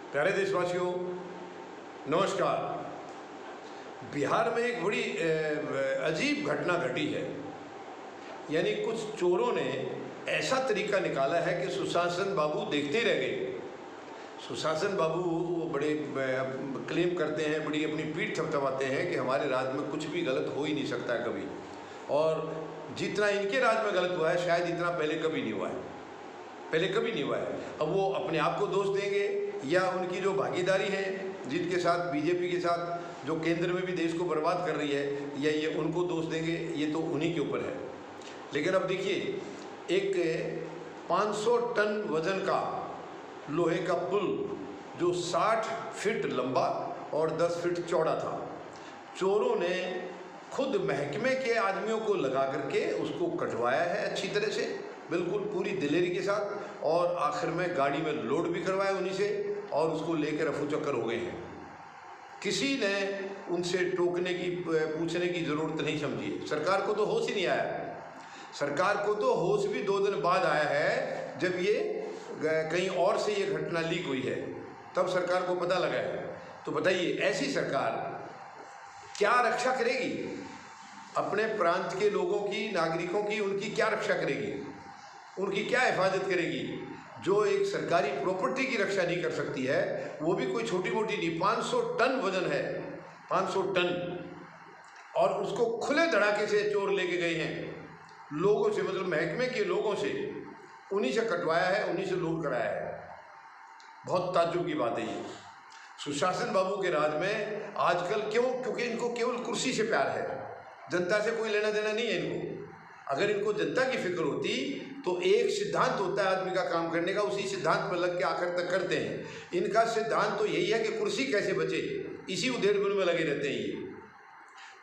प्यारे देशवासियों, नमस्कार। बिहार में एक बड़ी अजीब घटना घटी है। यानी कुछ चोरों ने ऐसा तरीका निकाला है कि सुशासन बाबू देखते ही रह गए। सुशासन बाबू वो बड़े क्लेम करते हैं, बड़ी अपनी पीठ थपथपाते हैं कि हमारे राज्य में कुछ भी गलत हो ही नहीं सकता कभी, और जितना इनके राज्य में गलत हुआ है शायद इतना पहले कभी नहीं हुआ है, पहले कभी नहीं हुआ है। अब वो अपने आप को दोष देंगे या उनकी जो भागीदारी है जिनके साथ बीजेपी के साथ जो केंद्र में भी देश को बर्बाद कर रही है, या ये उनको दोष देंगे, ये तो उन्हीं के ऊपर है। लेकिन अब देखिए, एक 500 टन वजन का लोहे का पुल जो 60 फीट लंबा और 10 फीट चौड़ा था, चोरों ने खुद महकमे के आदमियों को लगा करके उसको कटवाया है अच्छी तरह से, बिल्कुल पूरी दिलेरी के साथ, और आखिर में गाड़ी में लोड भी करवाया उन्हीं से, और उसको लेकर रफू चक्कर हो गए हैं। किसी ने उनसे टोकने की पूछने की ज़रूरत नहीं समझी। सरकार को तो होश ही नहीं आया। सरकार को तो होश भी 2 दिन बाद आया है, जब ये कहीं और से ये घटना लीक हुई है, तब सरकार को पता लगा है। तो बताइए, ऐसी सरकार क्या रक्षा करेगी? अपने प्रांत के लोगों की, नागरिकों की, उनकी क्या रक्षा करेगी? उनकी क्या हिफाजत करेगी? जो एक सरकारी प्रॉपर्टी की रक्षा नहीं कर सकती है, वो भी कोई छोटी मोटी नहीं, 500 टन वजन है, 500 टन, और उसको खुले धड़ाके से चोर लेके गए हैं लोगों से, मतलब महकमे के लोगों से, उन्हीं से कटवाया है, उन्हीं से लूट कराया है। बहुत ताज्जुब की बात है ये। सुशासन बाबू के राज में आजकल क्यों? क्योंकि इनको केवल कुर्सी से प्यार है, जनता से कोई लेना देना नहीं है इनको। अगर इनको जनता की फिक्र होती तो एक सिद्धांत होता है आदमी का काम करने का, उसी सिद्धांत पर लग के आखिर तक करते हैं। इनका सिद्धांत तो यही है कि कुर्सी कैसे बचे, इसी उधेड़-बुन में लगे रहते हैं ये।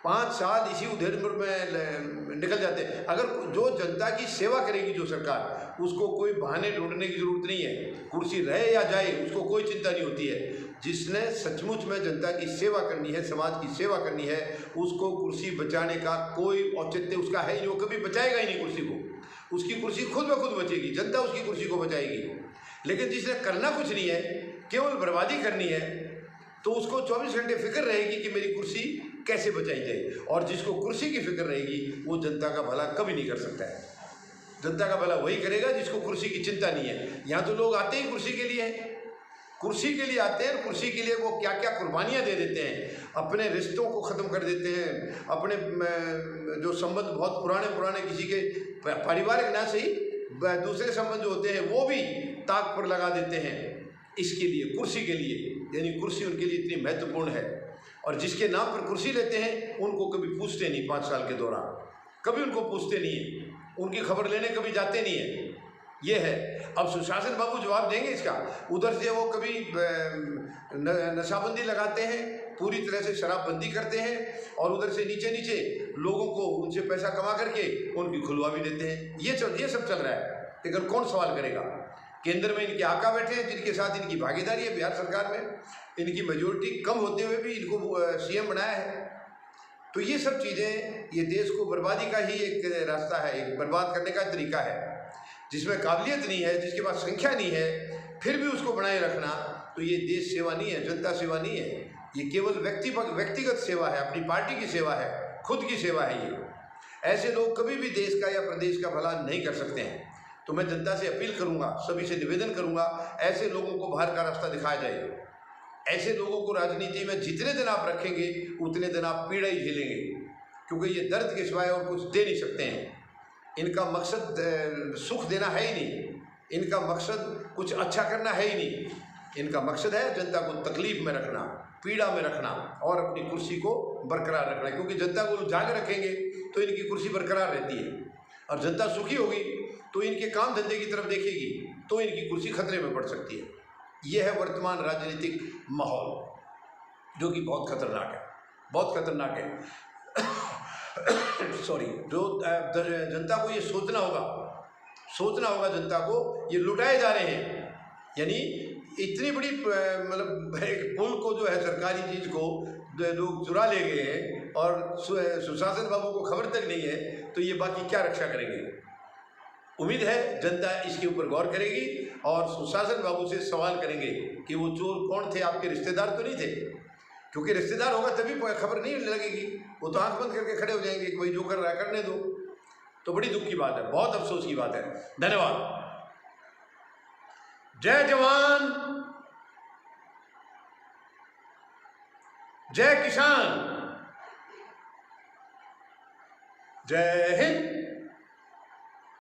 5 साल इसी उधेड़-बुन में निकल जाते हैं। अगर जो जनता की सेवा करेगी जो सरकार, उसको कोई बहाने ढूंढने की जरूरत नहीं है। कुर्सी रहे या जाए, उसको कोई चिंता नहीं होती है। जिसने सचमुच में जनता की सेवा करनी है, समाज की सेवा करनी है, उसको कुर्सी बचाने का कोई औचित्य उसका है ही नहीं। वो कभी बचाएगा ही नहीं कुर्सी को। उसकी कुर्सी खुद ब खुद बचेगी, जनता उसकी कुर्सी को बचाएगी। लेकिन जिसने करना कुछ नहीं है, केवल बर्बादी करनी है, तो उसको 24 घंटे फिक्र रहेगी कि मेरी कुर्सी कैसे बचाई जाए। और जिसको कुर्सी की फिक्र रहेगी, वो जनता का भला कभी नहीं कर सकता है। जनता का भला वही करेगा जिसको कुर्सी की चिंता नहीं है। यहाँ तो लोग आते ही कुर्सी के लिए हैं, कुर्सी के लिए आते हैं। कुर्सी के लिए वो क्या क्या कुर्बानियाँ दे देते हैं, अपने रिश्तों को ख़त्म कर देते हैं, अपने जो संबंध बहुत पुराने किसी के पारिवारिक ना सही, दूसरे संबंध जो होते हैं वो भी ताक पर लगा देते हैं इसके लिए, कुर्सी के लिए। यानी कुर्सी उनके लिए इतनी महत्वपूर्ण है। और जिसके नाम पर कुर्सी लेते हैं उनको कभी पूछते नहीं, 5 साल के दौरान कभी उनको पूछते नहीं है, उनकी खबर लेने कभी जाते नहीं है। ये है। अब सुशासन बाबू जवाब देंगे इसका। उधर से वो कभी नशाबंदी लगाते हैं, पूरी तरह से शराबबंदी करते हैं, और उधर से नीचे लोगों को उनसे पैसा कमा करके उनकी खुलवा भी देते हैं। ये सब चल रहा है। लेकिन कौन सवाल करेगा? केंद्र में इनके आका बैठे हैं, जिनके साथ इनकी भागीदारी है बिहार सरकार में। इनकी मेजोरिटी कम होते हुए भी इनको सीएम बनाया है। तो ये सब चीज़ें, ये देश को बर्बादी का ही एक रास्ता है, एक बर्बाद करने का तरीका है। जिसमें काबिलियत नहीं है, जिसके पास संख्या नहीं है, फिर भी उसको बनाए रखना, तो ये देश सेवा नहीं है, जनता सेवा नहीं है। ये केवल व्यक्तिगत सेवा है, अपनी पार्टी की सेवा है, खुद की सेवा है ये। ऐसे लोग कभी भी देश का या प्रदेश का भला नहीं कर सकते हैं। तो मैं जनता से अपील करूँगा, सभी से निवेदन करूँगा, ऐसे लोगों को बाहर का रास्ता दिखाया जाए। ऐसे लोगों को राजनीति में जितने दिन आप रखेंगे उतने दिन आप पीड़ा ही झेलेंगे, क्योंकि ये दर्द के सिवाय और कुछ दे नहीं सकते हैं। इनका मकसद सुख देना है ही नहीं, इनका मकसद कुछ अच्छा करना है ही नहीं। इनका मकसद है जनता को तकलीफ में रखना, पीड़ा में रखना, और अपनी कुर्सी को बरकरार रखना। क्योंकि जनता को जाग रखेंगे तो इनकी कुर्सी बरकरार रहती है, और जनता सुखी होगी तो इनके काम धंधे की तरफ देखेगी, तो इनकी कुर्सी खतरे में पड़ सकती है। यह है वर्तमान राजनीतिक माहौल, जो कि बहुत खतरनाक है, बहुत खतरनाक है। सॉरी। जो जनता को ये सोचना होगा जनता को, ये लुटाए जा रहे हैं। यानी इतनी बड़ी मतलब एक पुल को जो है, सरकारी चीज़ को लोग चुरा ले गए हैं, और सुशासन बाबू को खबर तक नहीं है, तो ये बाकी क्या रक्षा करेंगे? उम्मीद है जनता इसके ऊपर गौर करेगी और सुशासन बाबू से सवाल करेंगे कि वो चोर कौन थे, आपके रिश्तेदार तो नहीं थे, क्योंकि रिश्तेदार होगा तभी खबर नहीं लगेगी, वो तो आंख बंद करके खड़े हो जाएंगे कि भाई जो कर रहा है करने दो। तो बड़ी दुख की बात है, बहुत अफसोस की बात है। धन्यवाद। जय जवान, जय किसान, जय हिंद।